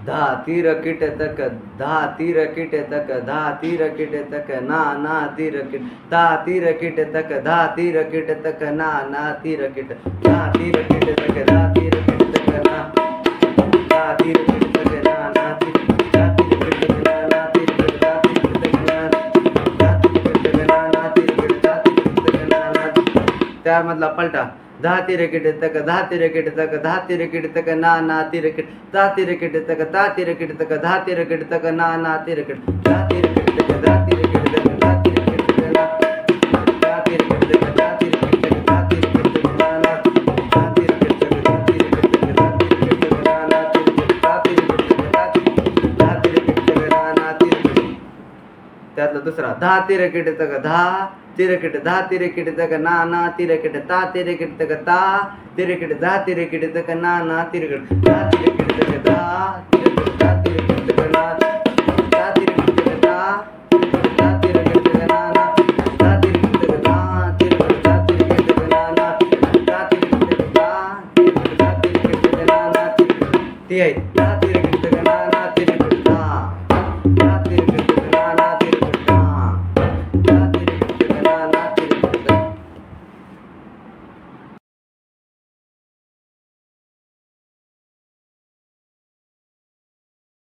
धा तीर किट तक धा तीर किट तक धा तीर किट तक ना ना तीर किट धा तीर किट तक धा तीर किट तक ना ना तीर किट धा तीर किट तक धा तीर किट तक ना धा तीर किट तक ना ना तीर धा तीर किट तक ना ना तीर धा तीर किट तक ना धा तीर किट तक ना ना तीर धा तीर किट तक ना ना त्यामधला पलटा धा तीर किट तक धा तीर किट तक धा तीर किट तक ना ना तीर किट धा तीर किट तक धा तीर किट तक धा तीर किट तक ना ना तीर किट धा तीर किट तक धा तीर किट तक धा तीर किट तक ना धा तीर किट तक धा तीर किट तक धा तीर किट तक ना ना धा तीर किट तक धा तीर किट तक धा तीर किट तक ना ना तीर किट धा तीर किट तक धा तीर किट तक ना ना तीर किट त्यातला दुसरा धा तीर किट तक धा तीर किट धा तीर किट तक ना ना तीर किट ता तीर किट तक ता तीर किट धा तीर किट तक ना ना तीर किट धा तीर किट तक धा तीर किट धा तीर किट तक ना धा तीर किट तक धा धा तीर किट तक ना ना धा तीर किट तक धा तीर किट धा तीर किट तक ना ना धा तीर किट तक धा तीर किट धा तीर किट तक ना ना ती आहे